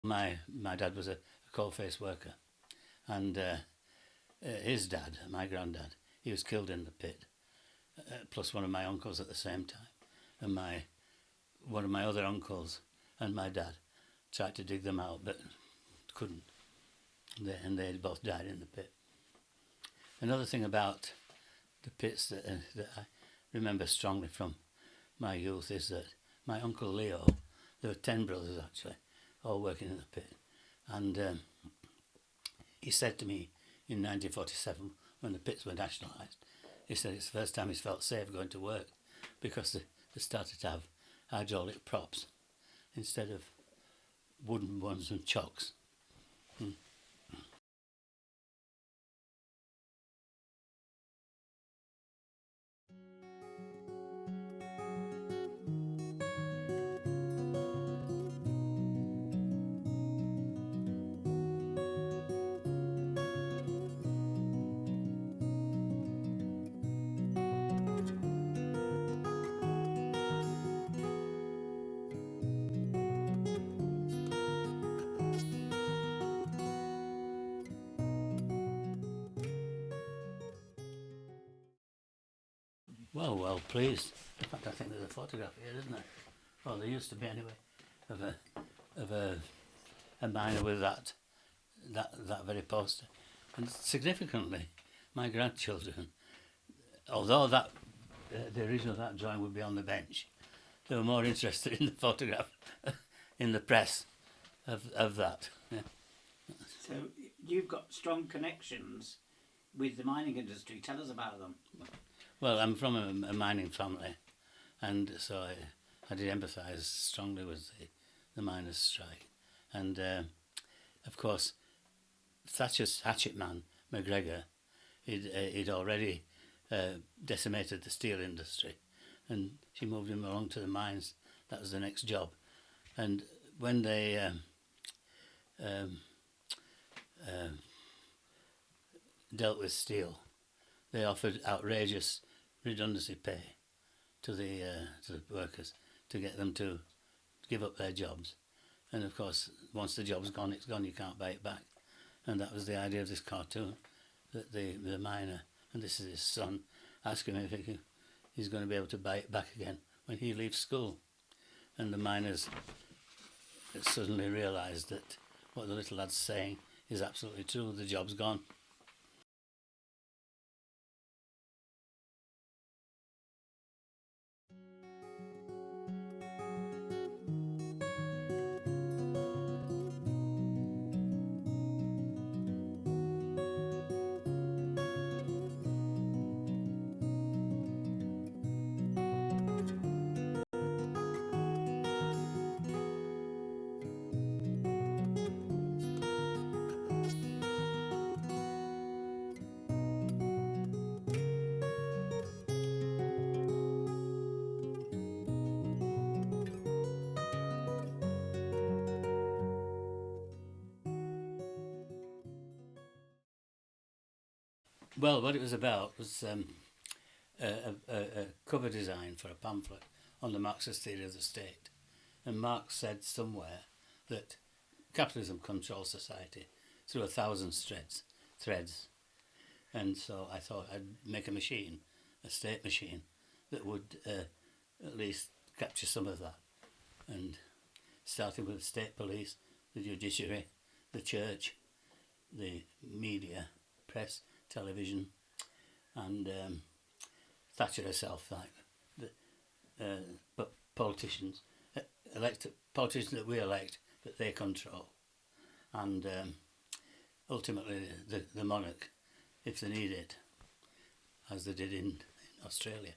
My dad was a coal-face worker, and his dad, my granddad, he was killed in the pit, plus one of my uncles at the same time, and one of my other uncles and my dad tried to dig them out but couldn't, and they both died in the pit. Another thing about the pits that I remember strongly from my youth is that my uncle Leo, there were 10 brothers actually, all working in the pit, and he said to me in 1947 when the pits were nationalised, he said it's the first time he's felt safe going to work because they started to have hydraulic props instead of wooden ones and chocks. Well pleased. In fact, I think there's a photograph here, isn't there? Well, there used to be anyway, of a miner with that very poster. And significantly, my grandchildren, although the original of that drawing would be on the bench, they were more interested in the photograph in the press of that. Yeah. So you've got strong connections with the mining industry. Tell us about them. Well, I'm from a mining family, and so I did empathise strongly with the miners' strike. And of course, Thatcher's hatchet man, McGregor, he'd already decimated the steel industry, and she moved him along to the mines. That was the next job. And when they dealt with steel, they offered outrageous redundancy pay to the workers to get them to give up their jobs. And of course, once the job's gone, it's gone. You can't buy it back. And that was the idea of this cartoon, that the miner, and this is his son, asking him if he's going to be able to buy it back again when he leaves school. And the miners suddenly realised that what the little lad's saying is absolutely true. The job's gone. Well, what it was about was a cover design for a pamphlet on the Marxist theory of the state. And Marx said somewhere that capitalism controls society through 1,000 threads. And so I thought I'd make a machine, a state machine, that would at least capture some of that. And starting with the state police, the judiciary, the church, the media, press, television, and Thatcher herself, but politicians, politicians that we elect, that they control, and ultimately the monarch, if they need it, as they did in Australia.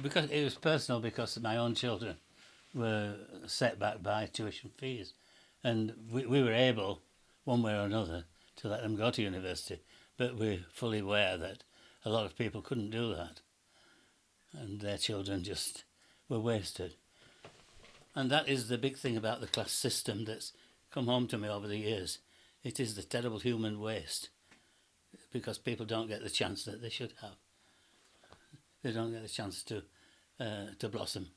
because it was personal, because my own children were set back by tuition fees, and we were able, one way or another, to let them go to university, but we're fully aware that a lot of people couldn't do that, and their children just were wasted. And that is the big thing about the class system that's come home to me over the years. It is the terrible human waste, because people don't get the chance that they should have. They don't get the chance to blossom,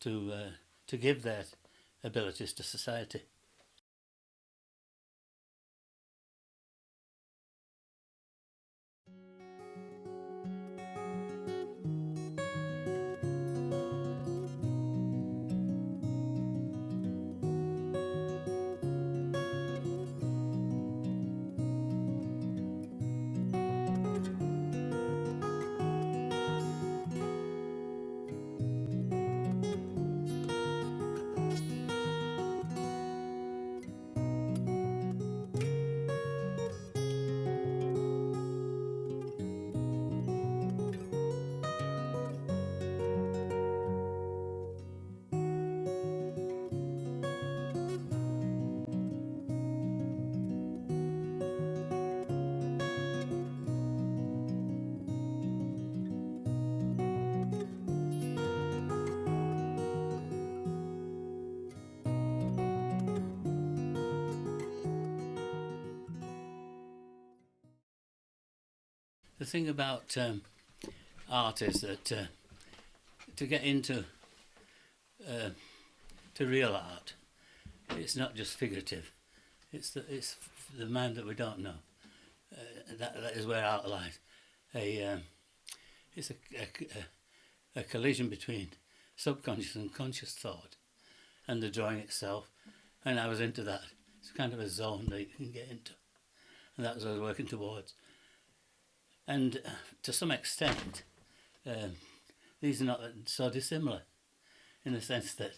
to give their abilities to society. The thing about art is that to get into to real art, it's not just figurative. It's the mind that we don't know. That is where art lies. It's a collision between subconscious and conscious thought, and the drawing itself. And I was into that. It's kind of a zone that you can get into, and that's what I was working towards. And to some extent, these are not so dissimilar, in the sense that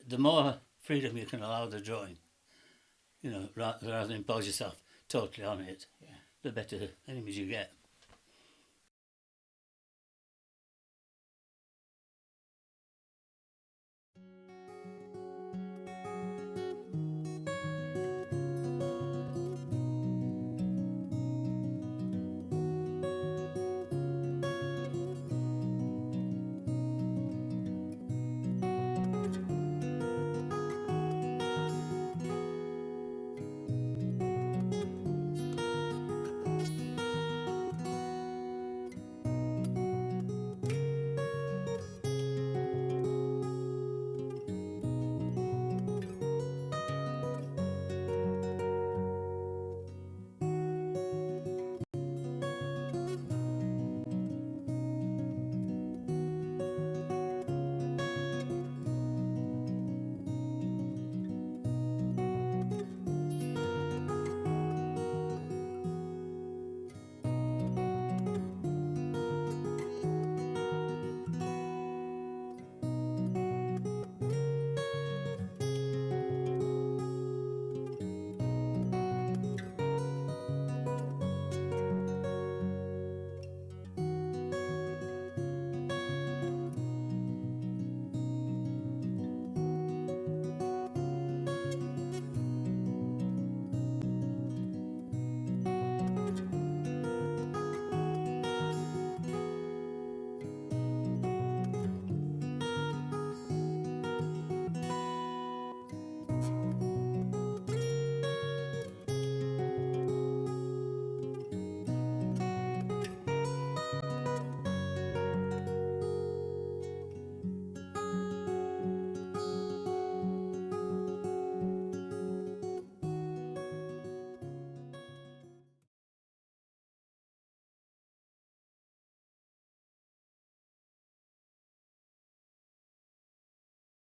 the more freedom you can allow the drawing, rather than impose yourself totally on it, the better image you get.